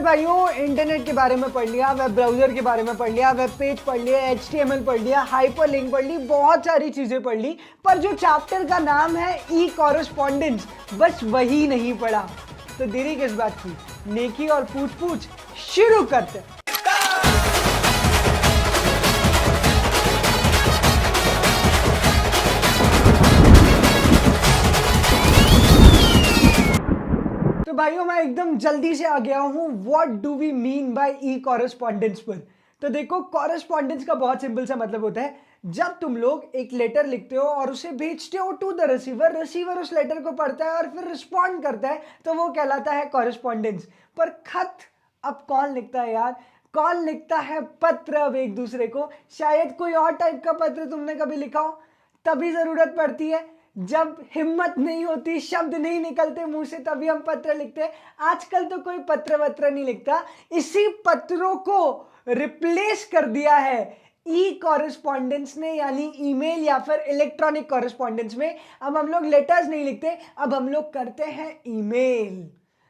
भाइयों इंटरनेट के बारे में पढ़ लिया, वेब ब्राउजर के बारे में पढ़ लिया, वेब पेज पढ़ लिया, HTML पढ़ लिया, हाइपरलिंक पढ़ ली, बहुत सारी चीजें पढ़ ली, पर जो चैप्टर का नाम है ई कॉरेस्पॉन्डेंस, बस वही नहीं पढ़ा। तो देरी किस बात की, नेकी और पूछ पूछ शुरू करते। तो भाइयों मैं एकदम जल्दी से आ गया हूं what do we mean by E correspondence पर। तो देखो, कॉरेस्पॉन्डेंस का बहुत सिंपल सा मतलब होता है, जब तुम लोग एक लेटर लिखते हो और उसे भेजते हो टू द रिसीवर, रिसीवर उस लेटर को पढ़ता है और फिर रिस्पॉन्ड करता है, तो वो कहलाता है कॉरेस्पॉन्डेंस। पर खत अब कौन लिखता है यार? कौन लिखता है पत्र अब एक दूसरे को? शायद कोई और टाइप का पत्र तुमने कभी लिखा हो, तभी जरूरत पड़ती है। जब हिम्मत नहीं होती, शब्द नहीं निकलते मुंह से, तभी हम पत्र लिखते हैं। आजकल तो कोई पत्र वत्र नहीं लिखता, इसी पत्रों को रिप्लेस कर दिया है ई कॉरेस्पॉन्डेंस ने, यानी ईमेल या फिर इलेक्ट्रॉनिक कॉरेस्पॉन्डेंस में। अब हम लोग लेटर्स नहीं लिखते, अब हम लोग करते हैं ईमेल।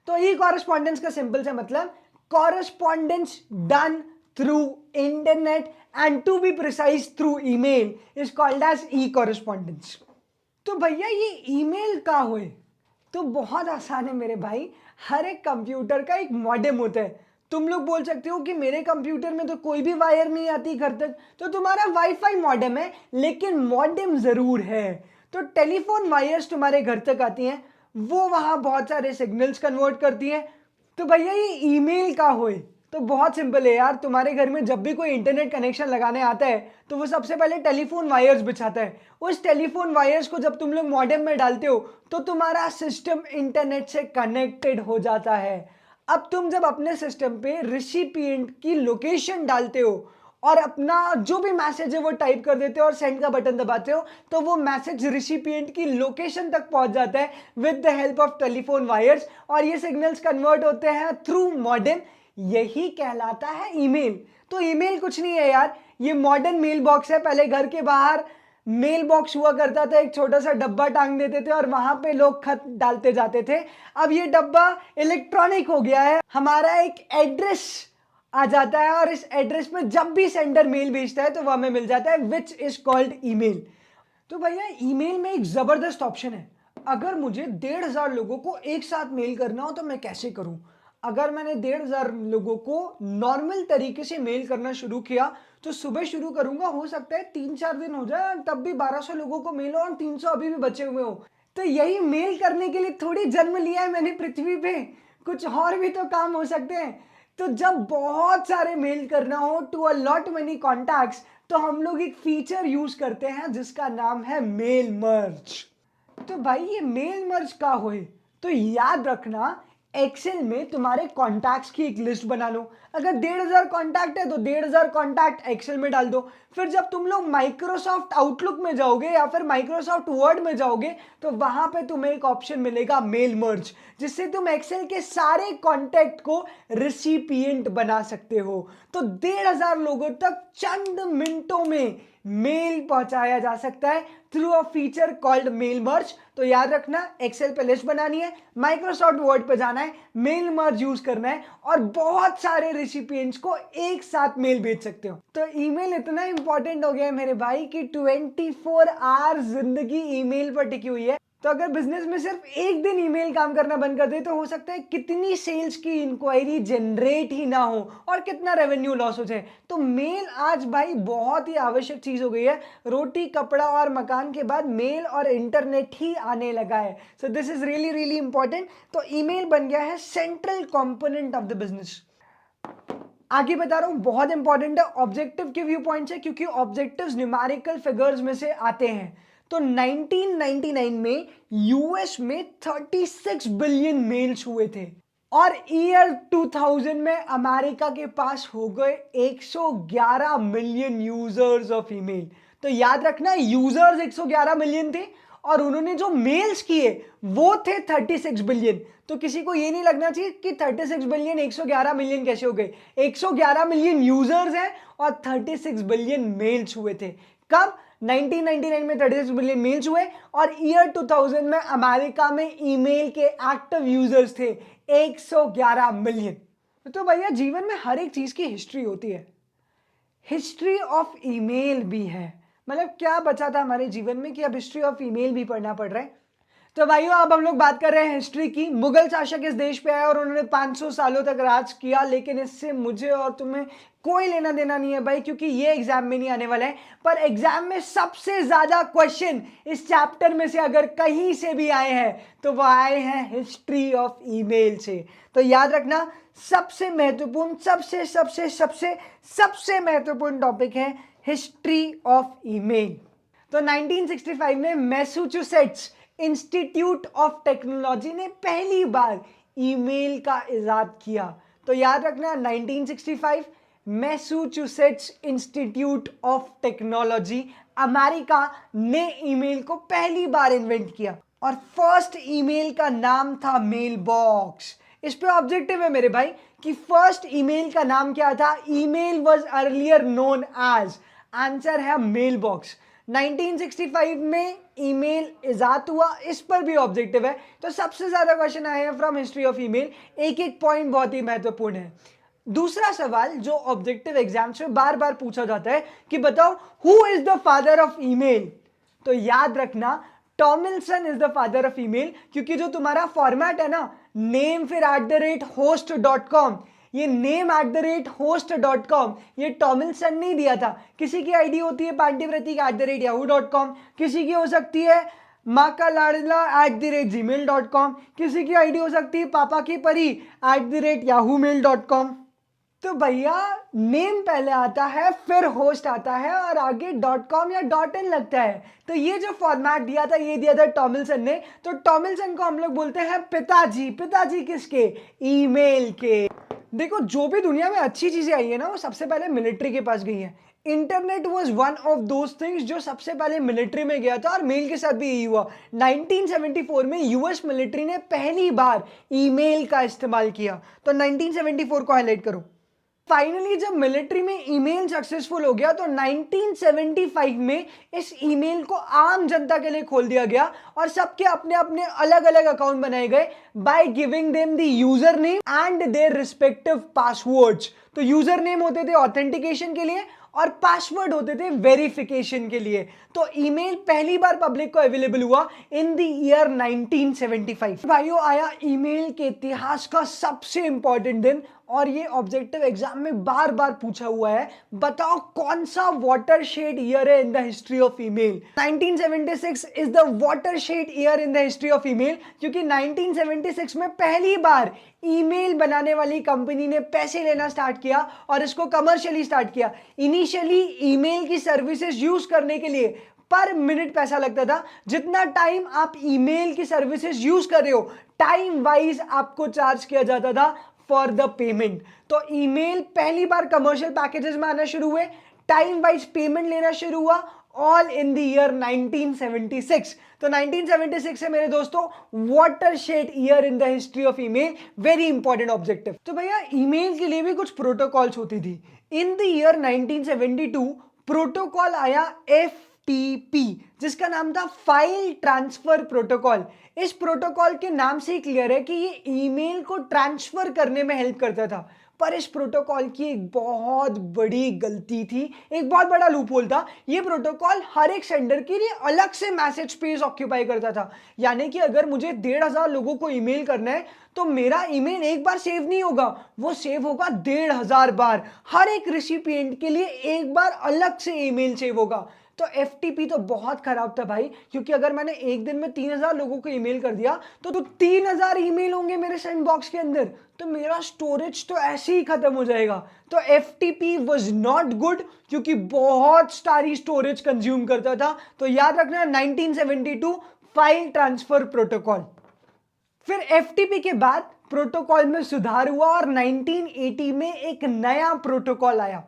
तो ई कॉरेस्पॉन्डेंस का सिंपल सा मतलब correspondence done through internet and to be precise through email is called as E correspondence. तो भैया ये ईमेल का होए? तो बहुत आसान है मेरे भाई, हर एक कंप्यूटर का एक मॉडेम होता है। तुम लोग बोल सकते हो कि मेरे कंप्यूटर में तो कोई भी वायर नहीं आती घर तक, तो तुम्हारा वाईफाई मॉडेम है, लेकिन मॉडेम जरूर है। तो टेलीफोन वायर्स तुम्हारे घर तक आती हैं, वो वहां बहुत सारे सिग्नल्स कन्वर्ट करती हैं। तो भैया ये ईमेल का होए? तो बहुत सिंपल है यार, तुम्हारे घर में जब भी कोई इंटरनेट कनेक्शन लगाने आता है तो वो सबसे पहले टेलीफोन वायर्स बिछाता है। उस टेलीफोन वायर्स को जब तुम लोग मॉडेम में डालते हो तो तुम्हारा सिस्टम इंटरनेट से कनेक्टेड हो जाता है। अब तुम जब अपने सिस्टम पे रिसिपिएंट की लोकेशन डालते हो और अपना जो भी मैसेज है वो टाइप कर देते हो और सेंड का बटन दबाते हो, तो वो मैसेज रिसिपिएंट की लोकेशन तक पहुंच जाता है with the help of telephone wires, और ये सिग्नल्स कन्वर्ट होते हैं थ्रू मॉडेम। यही कहलाता है ईमेल। तो ईमेल कुछ नहीं है यार, ये मॉडर्न मेल बॉक्स है। पहले घर के बाहर मेल बॉक्स हुआ करता था, एक छोटा सा डब्बा टांग देते थे और वहां पे लोग खत डालते जाते थे। अब ये डब्बा इलेक्ट्रॉनिक हो गया है, हमारा एक एड्रेस आ जाता है और इस एड्रेस पे जब भी सेंडर मेल भेजता है तो वो हमें मिल जाता है, विच इज कॉल्ड ईमेल। तो भैया ईमेल में एक जबरदस्त ऑप्शन है, अगर मुझे 1,500 लोगों को एक साथ मेल करना हो तो मैं कैसे करूं? अगर मैंने 1,500 लोगों को नॉर्मल तरीके से मेल करना शुरू किया तो सुबह शुरू करूंगा, हो सकता है 3-4 दिन हो जाए तब भी 1,200 लोगों को मेल हो और 300 अभी भी बचे हुए हो। तो यही मेल करने के लिए थोड़ी जन्म लिया है मैंने पृथ्वी पे, कुछ और भी तो काम हो सकते हैं। तो जब बहुत सारे मेल करना हो to a lot many contacts, तो हम लोग एक फीचर यूज करते हैं जिसका नाम है मेल मर्ज। तो भाई ये मेल मर्ज का होए? तो याद रखना, एक्सेल में तुम्हारे कॉन्टैक्ट्स की एक लिस्ट बना लो। अगर 1,500 कॉन्टैक्ट है तो 1,500 कॉन्टैक्ट एक्सेल में डाल दो। फिर जब तुम लोग माइक्रोसॉफ्ट आउटलुक में जाओगे या फिर माइक्रोसॉफ्ट वर्ड में जाओगे तो वहां पे तुम्हें एक ऑप्शन मिलेगा मेल मर्ज, जिससे तुम एक्सेल के सारे कॉन्टैक्ट को रिसिपिएंट बना सकते हो। तो 1,500 लोगों तक चंद मिनटों में मेल पहुंचाया जा सकता है through a feature called mail merge. तो याद रखना, एक्सेल पे लिस्ट बनानी है, माइक्रोसॉफ्ट वर्ड पे जाना है, मेल मर्ज यूज करना है और बहुत सारे रेसिपिएंट्स को एक साथ मेल भेज सकते हो। तो ईमेल इतना इंपॉर्टेंट हो गया है मेरे भाई कि 24 आवर्स जिंदगी ईमेल पर टिकी हुई है। तो अगर बिजनेस में सिर्फ एक दिन ईमेल काम करना बंद कर दे तो हो सकता है कितनी सेल्स की इंक्वायरी जनरेट ही ना हो और कितना रेवेन्यू लॉस हो जाए। तो मेल आज भाई बहुत ही आवश्यक चीज हो गई है। रोटी कपड़ा और मकान के बाद मेल और इंटरनेट ही आने लगा है। So this is really really important. तो ईमेल बन गया है central component of the business. आगे बता रहा हूं, बहुत इंपॉर्टेंट है, ऑब्जेक्टिव के व्यू पॉइंट से, क्योंकि ऑब्जेक्टिव्स न्यूमेरिकल फिगर्स में से आते हैं। तो 1999 में यूएस में 36 बिलियन मेल्स हुए थे और ईयर 2000 में अमेरिका के पास हो गए 111 मिलियन यूजर्स ऑफ ईमेल। तो याद रखना, यूजर्स 111 मिलियन थे और उन्होंने जो मेल्स किए वो थे 36 बिलियन। तो किसी को ये नहीं लगना चाहिए कि 36 बिलियन 111 मिलियन कैसे हो गए। 111 मिलियन यूजर्स हैं और 36 बिलियन मेल्स हुए थे। कब? 1999 में 36 बिलियन मेल्स हुए और ईयर 2000 में अमेरिका में ईमेल के एक्टिव यूजर्स थे 111 मिलियन। तो भैया जीवन में हर एक चीज की हिस्ट्री होती है, हिस्ट्री ऑफ ईमेल भी है। मतलब क्या बचा था हमारे जीवन में कि अब हिस्ट्री ऑफ ईमेल भी पढ़ना पड़ रहा है। तो भाइयों अब हम लोग बात कर रहे हैं हिस्ट्री की। मुगल शासक इस देश पे आए और उन्होंने 500 सालों तक राज किया, लेकिन इससे मुझे और तुम्हें कोई लेना देना नहीं है भाई, क्योंकि ये एग्जाम में नहीं आने वाला है। पर एग्जाम में सबसे ज्यादा क्वेश्चन इस चैप्टर में से अगर कहीं से भी आए हैं तो वो आए हैं हिस्ट्री ऑफ ईमेल से। तो याद रखना, सबसे महत्वपूर्ण सबसे सबसे सबसे सबसे महत्वपूर्ण टॉपिक है हिस्ट्री ऑफ ईमेल। तो 1965 में मैसाचुसेट्स इंस्टीट्यूट ऑफ टेक्नोलॉजी ने पहली बार ईमेल का इजाद किया। तो याद रखना 1965 Massachusetts institute of technology, America ने ईमेल को पहली बार इन्वेंट किया और फर्स्ट ईमेल का नाम था मेल बॉक्स। इस पे ऑब्जेक्टिव है मेरे भाई कि फर्स्ट ईमेल का नाम क्या था। Email was earlier known as, answer है मेल बॉक्स। 1965 में ईमेल इजाद हुआ, इस पर भी ऑब्जेक्टिव है। तो सबसे ज्यादा क्वेश्चन आए हैं फ्रॉम हिस्ट्री ऑफ ईमेल, एक एक पॉइंट बहुत ही महत्वपूर्ण है। दूसरा सवाल जो ऑब्जेक्टिव एग्जाम्स में बार बार पूछा जाता है कि बताओ who is the father of email. तो याद रखना टॉमिल्सन is the father of email, क्योंकि जो तुम्हारा फॉर्मेट है ना, नेम फिर @host.com, ये name@host.com ये टॉमिल्सन ने दिया था। किसी की आईडी होती है पांडिव्रति @yahoo.com, किसी की हो सकती है माँ का लाडला @gmail.com, किसी की आईडी हो सकती है पापा की परी @yahoomail.com। तो भैया नेम पहले आता है, फिर होस्ट आता है और आगे .com या .in लगता है। तो ये जो फॉर्मेट दिया था ये दिया था टॉमिल्सन ने। तो टॉमिल्सन को हम लोग बोलते हैं पिताजी। पिताजी किसके? ईमेल के। देखो जो भी दुनिया में अच्छी चीजें आई है ना, वो सबसे पहले मिलिट्री के पास गई है। Internet was one of those things जो सबसे पहले मिलिट्री में गया था, और मेल के साथ भी यही हुआ। 1974 में यूएस मिलिट्री ने पहली बार ईमेल का इस्तेमाल किया। तो 1974 को हाईलाइट करो। फाइनली जब मिलिट्री में ईमेल सक्सेसफुल हो गया तो 1975 में इस ईमेल को आम जनता के लिए खोल दिया गया और सबके अपने अपने अलग अलग अकाउंट बनाए गए by giving them the user name and their respective passwords. तो यूजर नेम होते थे ऑथेंटिकेशन के लिए और पासवर्ड होते थे वेरिफिकेशन के लिए। तो ईमेल पहली बार पब्लिक को अवेलेबल हुआ इन द ईयर 1975। भाइयों आया ईमेल के इतिहास का सबसे इंपॉर्टेंट दिन, और ये ऑब्जेक्टिव एग्जाम में बार बार पूछा हुआ है। बताओ कौन सा वाटरशेड ईयर है in the history of email. 1976 is the watershed year in the history of email, क्योंकि 1976 में पहली बार ईमेल बनाने वाली कंपनी ने पैसे लेना स्टार्ट किया और इसको कमर्शियली स्टार्ट किया। इनिशियली ईमेल की सर्विसेज यूज करने के लिए पर मिनट पैसा लगता था। जितना टाइम आप ईमेल की सर्विसेज यूज कर रहे हो टाइम वाइज आपको चार्ज किया जाता था फॉर द पेमेंट। तो ईमेल पहली बार कमर्शियल पैकेजेस में आना शुरू हुए, टाइम वाइज पेमेंट लेना शुरू हुआ, ऑल इन द ईयर 1976। तो 1976 है मेरे दोस्तों watershed year in the history of email, very important objective. तो भैया ईमेल के लिए भी कुछ प्रोटोकॉल्स होती थी। इन द ईयर 1972 प्रोटोकॉल आया FTP, जिसका नाम था फाइल ट्रांसफर प्रोटोकॉल। इस प्रोटोकॉल के नाम से ही क्लियर है कि ये ईमेल को ट्रांसफर करने में हेल्प करता था। पर इस प्रोटोकॉल की एक बहुत बड़ी गलती थी, एक बहुत बड़ा लूपहोल था। ये प्रोटोकॉल हर एक सेंडर के लिए अलग से मैसेज स्पेस ऑक्यूपाई करता था। यानी कि अगर मुझे 1,500 लोगों को ईमेल करना है तो मेरा ईमेल एक बार सेव नहीं होगा, वो सेव होगा 1,500 बार। हर एक रिसिपिएंट के लिए एक बार अलग से ईमेल सेव होगा। तो FTP तो बहुत खराब था भाई, क्योंकि अगर मैंने एक दिन में 3,000 लोगों को ईमेल कर दिया तो 3,000 ईमेल होंगे मेरे सेंड बॉक्स के अंदर, तो मेरा स्टोरेज तो ऐसे ही खत्म हो जाएगा। तो FTP वाज नॉट गुड, क्योंकि बहुत सारी स्टोरेज कंज्यूम करता था। तो याद रखना 1972 फाइल ट्रांसफर प्रोटोकॉल। फिर FTP के बाद प्रोटोकॉल में सुधार हुआ और 1980 में एक नया प्रोटोकॉल आया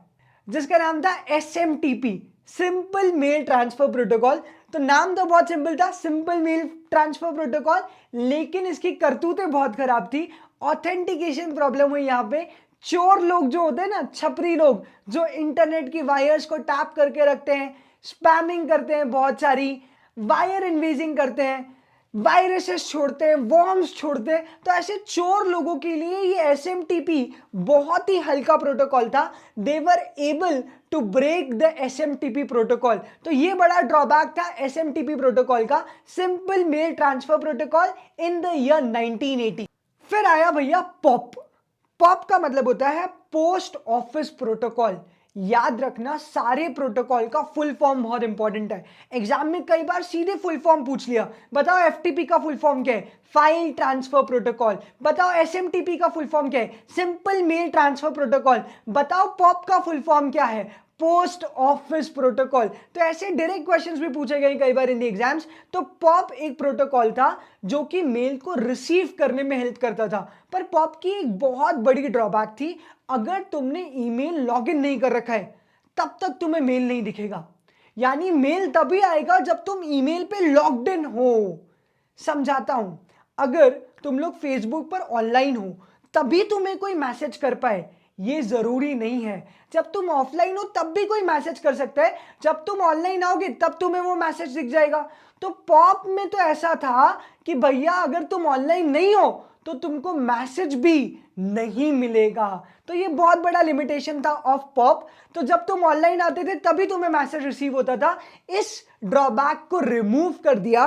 जिसका नाम था SMTP, simple mail transfer protocol. तो नाम तो बहुत सिंपल था, सिंपल मेल ट्रांसफर प्रोटोकॉल, लेकिन इसकी करतूतें बहुत खराब थी। ऑथेंटिकेशन प्रॉब्लम हुई यहाँ पे। चोर लोग जो होते हैं ना, छपरी लोग जो इंटरनेट की वायर्स को टैप करके रखते हैं, स्पैमिंग करते हैं, बहुत सारी वायर इन्वेजिंग करते हैं, वायरसेस छोड़ते हैं, वॉर्म्स छोड़ते हैं। तो ऐसे चोर लोगों के लिए ये एसएमटीपी बहुत ही हल्का प्रोटोकॉल था। They were able to break the SMTP protocol. तो ये बड़ा ड्रॉबैक था एसएमटीपी प्रोटोकॉल का, simple mail transfer protocol in the year 1980। फिर आया भैया पॉप। पॉप का मतलब होता है पोस्ट ऑफिस प्रोटोकॉल। याद रखना सारे प्रोटोकॉल का फुल फॉर्म बहुत इंपॉर्टेंट है। एग्जाम में कई बार सीधे फुल फॉर्म पूछ लिया, बताओ एफटीपी का फुल फॉर्म क्या है, फाइल ट्रांसफर प्रोटोकॉल। बताओ एसएमटीपी का फुल फॉर्म क्या है, सिंपल मेल ट्रांसफर प्रोटोकॉल। बताओ पॉप का फुल फॉर्म क्या है, पोस्ट ऑफिस प्रोटोकॉल। तो ऐसे डायरेक्ट क्वेश्चंस भी पूछे गए कई बार इन द एग्जाम्स। तो पॉप एक प्रोटोकॉल था जो कि मेल को रिसीव करने में हेल्प करता था। पर पॉप की एक बहुत बड़ी ड्रॉबैक थी, अगर तुमने ईमेल लॉगिन नहीं कर रखा है तब तक तुम्हें मेल नहीं दिखेगा। यानी मेल तभी आएगा जब तुम ईमेल पे लॉग्ड इन हो। समझाता हूं, अगर तुम लोग फेसबुक पर ऑनलाइन हो तभी तुम्हें कोई मैसेज कर पाए, ये जरूरी नहीं है। जब तुम ऑफलाइन हो तब भी कोई मैसेज कर सकता है, जब तुम ऑनलाइन आओगे तब तुम्हें वो मैसेज दिख जाएगा। तो पॉप में तो ऐसा था कि भैया अगर तुम ऑनलाइन नहीं हो तो तुमको मैसेज भी नहीं मिलेगा। तो ये बहुत बड़ा लिमिटेशन था ऑफ पॉप। तो जब तुम ऑनलाइन आते थे तभी तुम्हें मैसेज रिसीव होता था। इस ड्रॉबैक को रिमूव कर दिया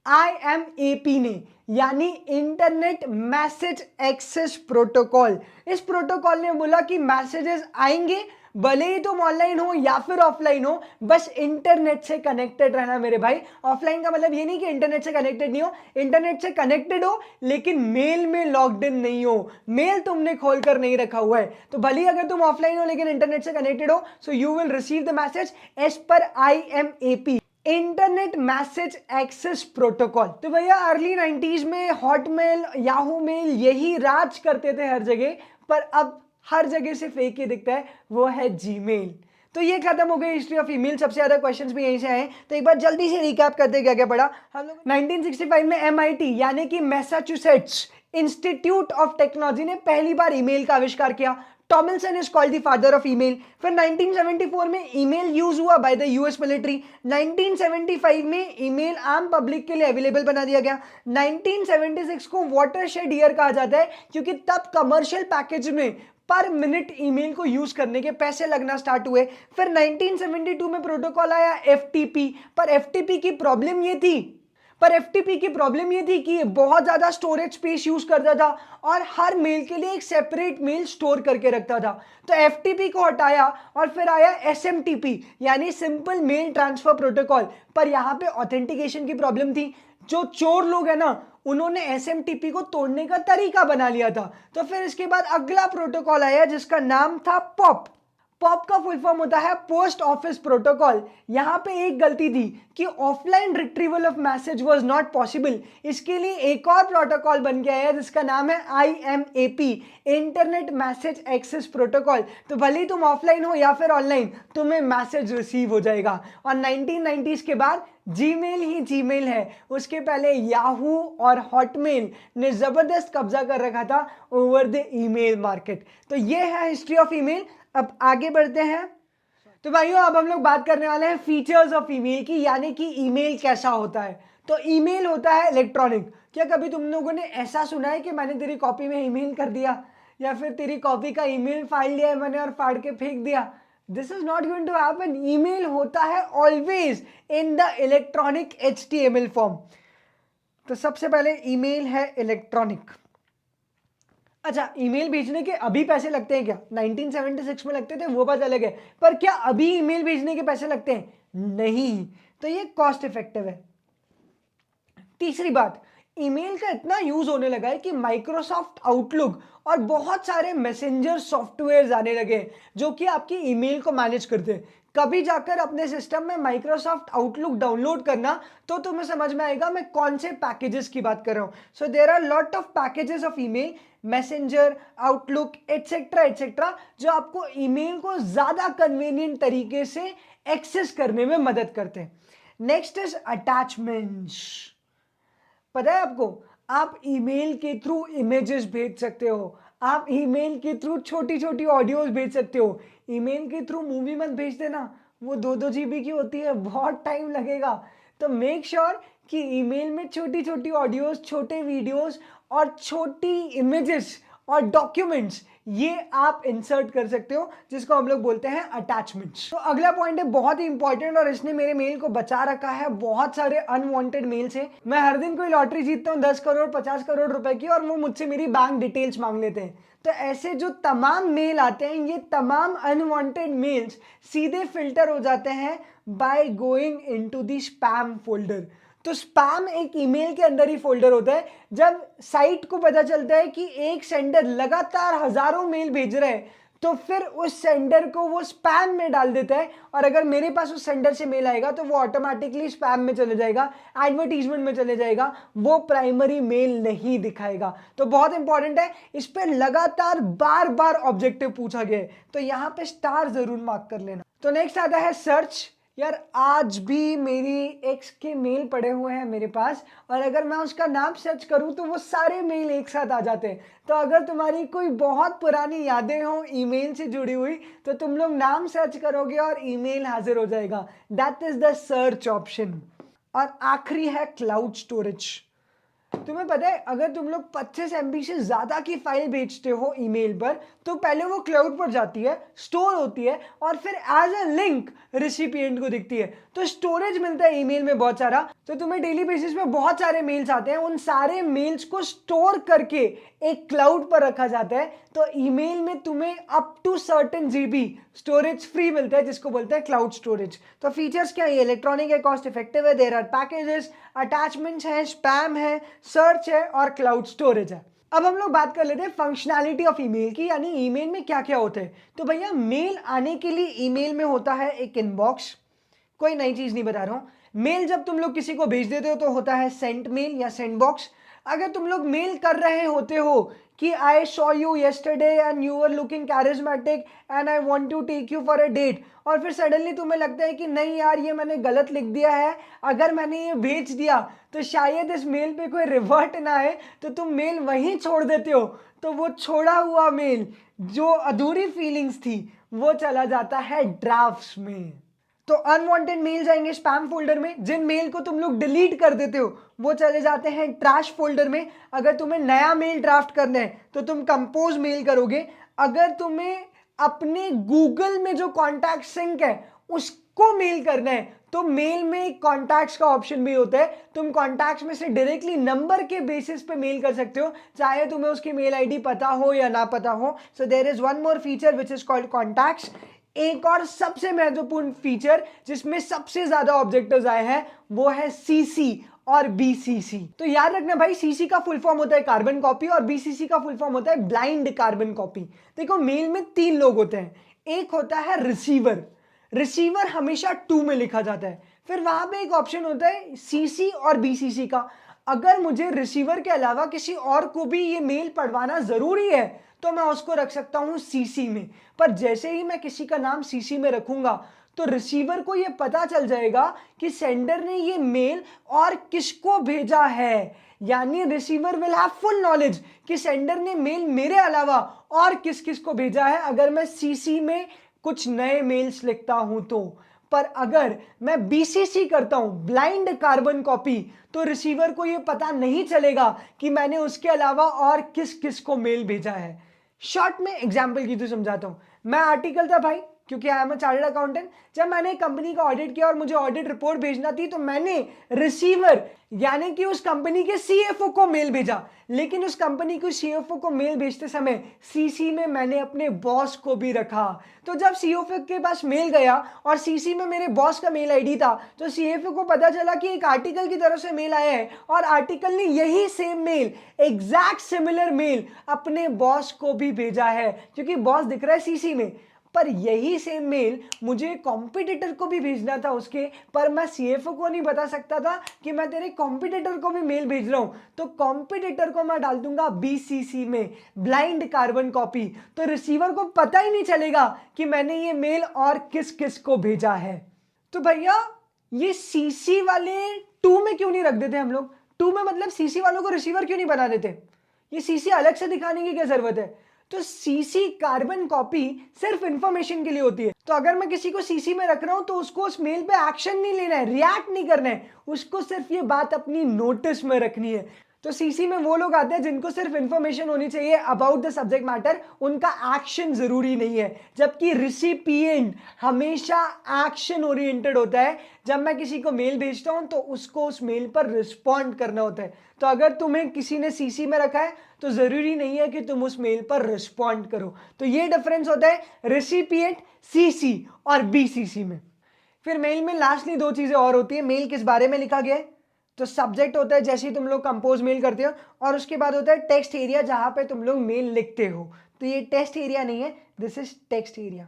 IMAP ने, यानी इंटरनेट मैसेज एक्सेस प्रोटोकॉल। इस प्रोटोकॉल ने बोला कि मैसेजेस आएंगे भले ही तुम ऑनलाइन हो या फिर ऑफलाइन हो, बस इंटरनेट से कनेक्टेड रहना मेरे भाई। ऑफलाइन का मतलब ये नहीं कि इंटरनेट से कनेक्टेड नहीं हो, इंटरनेट से कनेक्टेड हो लेकिन मेल में लॉग्ड इन नहीं हो, मेल तुमने खोलकर नहीं रखा हुआ है। तो भले ही अगर तुम ऑफलाइन हो लेकिन इंटरनेट से कनेक्टेड हो, so you will receive the message as per IMAP, internet message access protocol. तो भैया अर्ली 90s में हॉटमेल, याहू मेल यही राज करते थे हर जगह, पर अब हर जगह से फेक ही दिखता है, वो है जीमेल। तो ये खत्म हो गई हिस्ट्री ऑफ ईमेल। सबसे ज्यादा क्वेश्चंस भी यहीं से आए। तो एक बार जल्दी से रिकैप करते क्या क्या पढ़ा हम लोग। 1965 में MIT यानी कि मैसाचुसेट्स इंस्टीट्यूट ऑफ टेक्नोलॉजी ने पहली बार ईमेल का आविष्कार किया। टॉमिल्सन is called the father of email. फिर 1974 में ईमेल यूज हुआ बाय द यूएस मिलिट्री। 1975 में ईमेल आम पब्लिक के लिए अवेलेबल बना दिया गया। 1976 को वाटरशेड ईयर कहा जाता है क्योंकि तब कमर्शियल पैकेज में पर मिनट ईमेल को यूज करने के पैसे लगना स्टार्ट हुए। फिर 1972 में प्रोटोकॉल आया FTP। पर FTP की प्रॉब्लम ये थी कि बहुत ज्यादा स्टोरेज स्पेस यूज करता था और हर मेल के लिए एक सेपरेट मेल स्टोर करके रखता था। तो FTP को हटाया और फिर आया SMTP यानी सिंपल मेल ट्रांसफर प्रोटोकॉल। पर यहां पे ऑथेंटिकेशन की प्रॉब्लम थी। जो चोर लोग हैं ना, उन्होंने SMTP को तोड़ने का तरीका बना लिया था। तो फिर इसके बाद अगला प्रोटोकॉल आया जिसका नाम था पॉप। पॉप का फुल फॉर्म होता है पोस्ट ऑफिस प्रोटोकॉल। यहां पे एक गलती थी कि offline retrieval of message was not possible. इसके लिए एक और प्रोटोकॉल बन के आया जिसका नाम है IMAP, internet message access protocol. तो भले ही तुम ऑफलाइन हो या फिर ऑनलाइन, तुम्हें मैसेज रिसीव हो जाएगा। और 1990s के बाद जीमेल ही जीमेल है। उसके पहले याहू और हॉटमेल ने जबरदस्त कब्जा कर रखा था ओवर द ईमेल मार्केट। तो ये है हिस्ट्री ऑफ ईमेल। अब आगे बढ़ते हैं। तो भाइयों अब हम लोग बात करने वाले हैं फीचर्स ऑफ ईमेल की, यानी कि ईमेल कैसा होता है। तो ईमेल होता है इलेक्ट्रॉनिक। क्या कभी तुम लोगों ने ऐसा सुना है कि मैंने तेरी कॉपी में ईमेल कर दिया, या फिर तेरी कॉपी का ईमेल फाइल लिया है मैंने और फाड़ के फेंक दिया? This is not going to happen. Email होता है always in the electronic HTML form. तो सबसे पहले ईमेल है इलेक्ट्रॉनिक। अच्छा, ईमेल भेजने के अभी पैसे लगते हैं क्या? 1976 में लगते थे, वो बात अलग है। पर क्या अभी ईमेल भेजने के पैसे लगते हैं? नहीं। तो ये कॉस्ट इफेक्टिव है। तीसरी बात, ईमेल का इतना यूज होने लगा है कि माइक्रोसॉफ्ट आउटलुक और बहुत सारे मैसेंजर सॉफ्टवेयर आने लगे जो कि आपकी ईमेल को मैनेज करते हैं। कभी जाकर अपने सिस्टम में माइक्रोसॉफ्ट आउटलुक डाउनलोड करना तो तुम्हें समझ में आएगा मैं कौन से पैकेजेस की बात कर रहा हूं। So there are lot of packages of email, messenger, outlook etcetera etcetera, जो आपको ईमेल को ज्यादा कन्वीनियंट तरीके से एक्सेस करने में मदद करते हैं। Next is attachments. पता है आपको, आप ईमेल के थ्रू इमेजेस भेज सकते हो, आप ईमेल के थ्रू छोटी छोटी ऑडियोज भेज सकते हो। ईमेल के थ्रू मूवी मत भेज देना, वो 2-2 GB की होती है, बहुत टाइम लगेगा। तो मेक श्योर कि ईमेल में छोटी छोटी ऑडियोज, छोटे वीडियोस और छोटी इमेजेस और डॉक्यूमेंट्स ये आप इंसर्ट कर सकते हो, जिसको हम लोग बोलते हैं अटैचमेंट्स। तो अगला पॉइंट है बहुत ही इंपॉर्टेंट और इसने मेरे मेल को बचा रखा है बहुत सारे अनवांटेड मेल से। मैं हर दिन कोई लॉटरी जीतता हूँ 10 करोड़ 50 करोड़ रुपए की, और वो मुझसे मेरी बैंक डिटेल्स मांग लेते हैं। तो ऐसे जो तमाम मेल आते हैं, ये तमाम अनवांटेड मेल्स सीधे फिल्टर हो जाते हैं by going into the spam folder. तो स्पैम एक ईमेल के अंदर ही फोल्डर होता है। जब साइट को पता चलता है कि एक सेंडर लगातार हजारों मेल भेज रहा है, तो फिर उस सेंडर को वो स्पैम में डाल देता है, और अगर मेरे पास उस सेंडर से मेल आएगा तो वो ऑटोमेटिकली स्पैम में चले जाएगा, एडवर्टीजमेंट में चले जाएगा, वो प्राइमरी मेल नहीं दिखाएगा। तो बहुत इंपॉर्टेंट है, इस पर लगातार बार बार ऑब्जेक्टिव पूछा गया है, तो यहां पे स्टार जरूर मार्क कर लेना। तो नेक्स्ट आता है सर्च। यार आज भी मेरी एक्स के मेल पड़े हुए हैं मेरे पास, और अगर मैं उसका नाम सर्च करूं तो वो सारे मेल एक साथ आ जाते हैं। तो अगर तुम्हारी कोई बहुत पुरानी यादें हो ईमेल से जुड़ी हुई, तो तुम लोग नाम सर्च करोगे और ईमेल हाजिर हो जाएगा। That is the search option. और आखिरी है क्लाउड स्टोरेज। तुम्हें पता है, अगर तुम लोग 25 MB से ज्यादा की फाइल भेजते हो ईमेल पर, तो पहले वो क्लाउड पर जाती है, स्टोर होती है, और फिर एज अ लिंक रिसिपिएंट को दिखती है। तो स्टोरेज मिलता है ईमेल में बहुत सारा। तो तुम्हें डेली बेसिस पे बहुत सारे मेल्स आते हैं, उन सारे मेल्स को स्टोर करके एक क्लाउड पर रखा जाता है। तो ईमेल में तुम्हें up to certain GB storage free मिलता है, जिसको बोलते हैं क्लाउड स्टोरेज। तो फीचर्स क्या है? इलेक्ट्रॉनिक है, कॉस्ट इफेक्टिव है, देयर आर पैकेजेस, अटैचमेंट्स है, स्पैम है, सर्च है और क्लाउड स्टोरेज है। अब हम लोग बात कर लेते हैं फंक्शनैलिटी ऑफ ईमेल की, यानी ईमेल में क्या क्या होता है। तो भैया मेल आने के लिए ईमेल में होता है एक इनबॉक्स, कोई नई चीज नहीं बता रहा हूं। मेल जब तुम लोग किसी को भेज देते हो तो होता है सेंट मेल या सेंड बॉक्स। अगर तुम लोग मेल कर रहे होते हो कि I saw you yesterday and you are looking charismatic and I want to take you for a date, और फिर सडनली तुम्हें लगता है कि नहीं यार ये मैंने गलत लिख दिया है, अगर मैंने ये भेज दिया तो शायद इस मेल पे कोई रिवर्ट ना आए, तो तुम मेल वहीं छोड़ देते हो। तो वो छोड़ा हुआ मेल, जो अधूरी फीलिंग्स थी, वो चला जाता है ड्राफ्ट्स में। तो अनवांटेड मेल जाएंगे स्पैम फोल्डर में, जिन मेल को तुम लोग डिलीट कर देते हो वो चले जाते हैं ट्रैश फोल्डर में। अगर तुम्हें नया मेल ड्राफ्ट करना है तो तुम कंपोज मेल करोगे। अगर तुम्हें अपने गूगल में जो कॉन्टैक्ट सिंक है उसको मेल करना है, तो मेल में कॉन्टैक्ट्स का ऑप्शन भी होता है। तुम कॉन्टैक्ट्स में से डायरेक्टली नंबर के बेसिस पे मेल कर सकते हो, चाहे तुम्हें उसकी मेल आईडी पता हो या ना पता हो। So there is one more feature which is called contacts. एक और सबसे महत्वपूर्ण फीचर जिसमें सबसे ज्यादा ऑब्जेक्टिव्स आए हैं, वो है CC और BCC। तो याद रखना भाई, CC का फुल फॉर्म होता है कार्बन कॉपी और BCC का फुल फॉर्म होता है ब्लाइंड कार्बन कॉपी। देखो मेल में 3 लोग होते हैं। एक होता है रिसीवर, रिसीवर हमेशा 2 में लिखा जाता है। फिर वहां पे एक ऑप्शन होता है CC और BCC का। अगर मुझे रिसीवर के अलावा किसी और को भी ये मेल पढ़वाना जरूरी है तो मैं उसको रख सकता हूं CC में। पर जैसे ही मैं किसी का नाम CC में रखूंगा तो रिसीवर को यह पता चल जाएगा कि सेंडर ने ये मेल और किसको भेजा है। यानी receiver will have full knowledge कि सेंडर ने मेल मेरे अलावा और किस किस को भेजा है, अगर मैं CC में कुछ नए मेल्स लिखता हूं तो। पर अगर मैं BCC करता हूं, ब्लाइंड कार्बन कॉपी, तो रिसीवर को यह पता नहीं चलेगा कि मैंने उसके अलावा और किस किस को मेल भेजा है। शॉर्ट में एग्जांपल की तो समझाता हूं। मैं आर्टिकल था भाई, क्योंकि I am a chartered accountant. जब मैंने कंपनी का ऑडिट किया और मुझे ऑडिट रिपोर्ट भेजना थी, तो मैंने रिसीवर यानी कि उस कंपनी के CFO को मेल भेजा। लेकिन उस कंपनी को CFO को मेल भेजते समय CC में मैंने अपने बॉस को भी रखा। तो जब CFO के पास मेल गया और CC में मेरे बॉस का मेल आईडी था, तो CFO को पता चला कि एक आर्टिकल की तरफ से मेल आया है, और आर्टिकल ने यही same mail, exact similar mail अपने बॉस को भी भेजा है, क्योंकि बॉस दिख रहा है CC में। पर यही सेम मेल मुझे कॉम्पिटिटर को भी भेजना था उसके, पर मैं CFO को नहीं बता सकता था कि मैं तेरे कॉम्पिटिटर को भी मेल भेज रहा हूं। तो कॉम्पिटिटर को मैं डाल दूंगा BCC में, ब्लाइंड कार्बन कॉपी। तो रिसीवर को पता ही नहीं चलेगा कि मैंने ये मेल और किस किस को भेजा है। तो भैया ये CC वाले 2 में क्यों नहीं रख देते हम लोग? 2 में मतलब CC वालों को रिसीवर क्यों नहीं बना देते? ये CC अलग से दिखाने की क्या जरूरत है? तो सीसी कार्बन कॉपी सिर्फ इंफॉर्मेशन के लिए होती है। तो अगर मैं किसी को सीसी में रख रहा हूं तो उसको उस मेल पे एक्शन नहीं लेना है, रिएक्ट नहीं करना है, उसको सिर्फ ये बात अपनी नोटिस में रखनी है। तो सीसी में वो लोग आते हैं जिनको सिर्फ इंफॉर्मेशन होनी चाहिए अबाउट द सब्जेक्ट मैटर, उनका एक्शन जरूरी नहीं है। जबकि रिसिपिएंट हमेशा एक्शन ओरिएंटेड होता है। जब मैं किसी को मेल भेजता हूं तो उसको उस मेल पर रिस्पॉन्ड करना होता है। तो अगर तुम्हें किसी ने सीसी में रखा है तो जरूरी नहीं है कि तुम उस मेल पर रिस्पॉन्ड करो। तो ये डिफरेंस होता है रिसिपिएंट सीसी और बीसीसी में। फिर मेल में लास्टली दो चीजें और होती है। मेल किस बारे में लिखा गया है, तो सब्जेक्ट होता है जैसे ही तुम लोग कंपोज मेल करते हो, और उसके बाद होता है टेक्स्ट एरिया जहां पे तुम लोग मेल लिखते हो। तो ये टेक्स्ट एरिया नहीं है, दिस इज टेक्स्ट एरिया।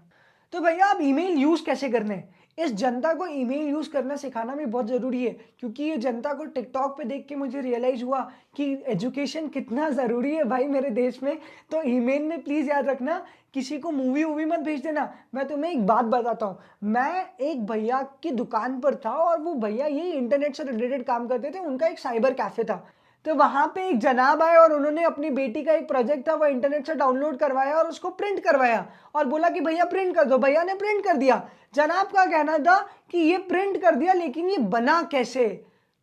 तो भैया आप ईमेल यूज कैसे करना है, इस जनता को ईमेल यूज करना सिखाना भी बहुत जरूरी है। क्योंकि ये जनता को टिकटॉक पे देख के मुझे रियलाइज हुआ कि एजुकेशन कितना जरूरी है भाई मेरे देश में। तो ईमेल में प्लीज याद रखना, किसी को मूवी वूवी मत भेज देना। मैं तुम्हें एक बात बताता हूँ, मैं एक भैया की दुकान पर था और वो भैया यही इंटरनेट से रिलेटेड काम करते थे। उनका एक साइबर कैफे था। तो वहां पे एक जनाब आए और उन्होंने अपनी बेटी का एक प्रोजेक्ट था वो इंटरनेट से डाउनलोड करवाया और उसको प्रिंट करवाया और बोला कि भैया प्रिंट कर दो। भैया ने प्रिंट कर दिया। जनाब का कहना था कि ये प्रिंट कर दिया लेकिन ये बना कैसे।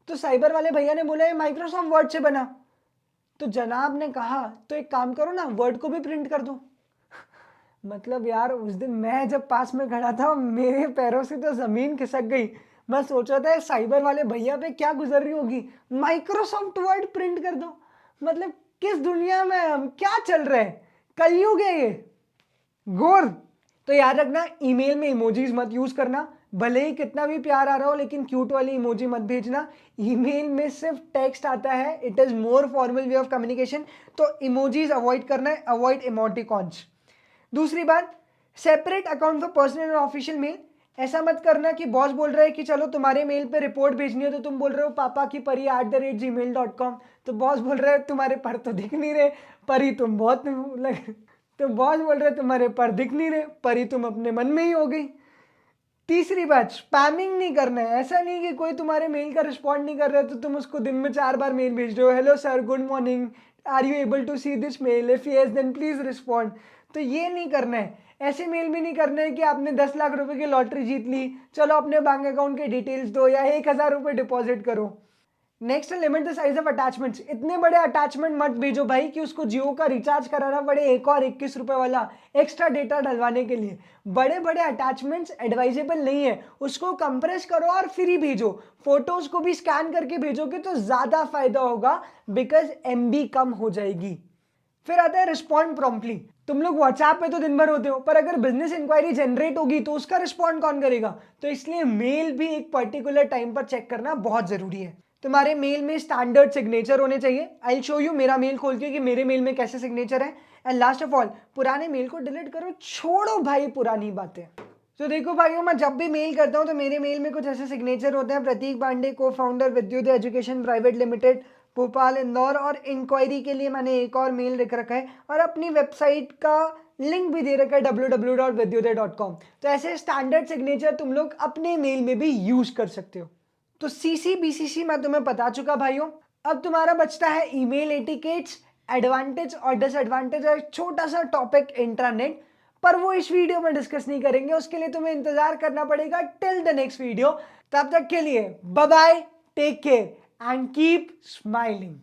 तो साइबर वाले भैया ने बोला ये माइक्रोसॉफ्ट वर्ड से बना। तो जनाब ने कहा तो एक काम करो ना, वर्ड को भी प्रिंट कर दो। मतलब यार उस दिन मैं जब पास में खड़ा था मेरे पैरों से तो जमीन खिसक गई। मैं सोच रहा था साइबर वाले भैया पे क्या गुजर रही होगी, माइक्रोसॉफ्ट वर्ड प्रिंट कर दो। मतलब किस दुनिया में हम, क्या चल रहा है, कलयुग है ये, घोर। तो याद रखना ईमेल में इमोजीज मत यूज करना, भले ही कितना भी प्यार आ रहा हो लेकिन क्यूट वाली इमोजी मत भेजना। ईमेल में सिर्फ टेक्स्ट आता है, it is more formal way of communication. तो इमोजीज अवॉइड करना है, अवॉइड इमोटिकॉन्स। दूसरी बात, सेपरेट अकाउंट फॉर पर्सनल और ऑफिशियल मेल। ऐसा मत करना कि बॉस बोल रहा है कि चलो तुम्हारे मेल पे रिपोर्ट भेजनी है तो तुम बोल रहे हो पापा की परी @gmail.com। तो बॉस बोल रहे हैं तुम्हारे पर तो दिख नहीं रहे, परी तुम बहुत लग, तो बॉस बोल रहे तुम्हारे पर दिख नहीं रहे, परी तुम अपने मन में ही हो गई। तीसरी बात, स्पैमिंग नहीं करना है। ऐसा नहीं कि कोई तुम्हारे मेल का रिस्पॉन्ड नहीं कर रहा है तो तुम उसको दिन में 4 बार मेल भेज रहे हो, hello sir, good morning, are you able to see this mail, if yes then please respond. तो ये नहीं करना है। ऐसे मेल भी नहीं करना है कि आपने 10 लाख रुपए की लॉटरी जीत ली, चलो अपने बैंक अकाउंट के डिटेल्स दो या 1,000 रुपए डिपॉजिट करो। Next, limit the size of attachments. इतने बड़े अटैचमेंट मत भेजो भाई कि उसको जियो का रिचार्ज कराना पड़े एक और 21 रुपए वाला एक्स्ट्रा डेटा डलवाने के लिए। बड़े बड़े अटैचमेंट्स एडवाइजेबल नहीं है, उसको कंप्रेस करो और फ्री भेजो। फोटोज को भी स्कैन करके भेजोगे तो ज्यादा फायदा होगा, बिकॉज एमबी कम हो जाएगी। फिर आता है रिस्पॉन्ड प्रॉम्प्टली। तुम लोग व्हाट्सएप पे तो दिन भर होते हो, पर अगर बिजनेस इंक्वायरी जनरेट होगी तो उसका रिस्पॉन्ड कौन करेगा। तो इसलिए मेल भी एक पर्टिकुलर टाइम पर चेक करना बहुत जरूरी है। तुम्हारे मेल में स्टैंडर्ड सिग्नेचर होने चाहिए। आई विल शो यू मेरा मेल खोल के कि मेरे मेल में कैसे सिग्नेचर है। एंड लास्ट ऑफ ऑल, पुराने मेल को डिलीट करो, छोड़ो भाई पुरानी बातें। तो देखो भाइयों, मैं जब भी मेल करता हूँ तो मेरे मेल में कुछ ऐसे सिग्नेचर होते हैं, Prateek Pandey, co founder Vidyuday education private limited, Bhopal Indore. और इंक्वायरी के लिए मैंने एक और मेल लिख रखा है और अपनी वेबसाइट का लिंक भी दे रखा है www.vidyuday.com। तो ऐसे स्टैंडर्ड सिग्नेचर तुम लोग अपने मेल में भी यूज कर सकते हो। तो सीसी बीसीसी मैं तुम्हें बता चुका भाइयों। अब तुम्हारा बचता है ईमेल एटिकेट्स, एडवांटेज और डिसएडवांटेज, और छोटा सा टॉपिक इंट्रानेट, पर वो इस वीडियो में डिस्कस नहीं करेंगे। उसके लिए तुम्हें इंतजार करना पड़ेगा टिल द नेक्स्ट वीडियो। तब तक के लिए bye bye, take care and keep smiling.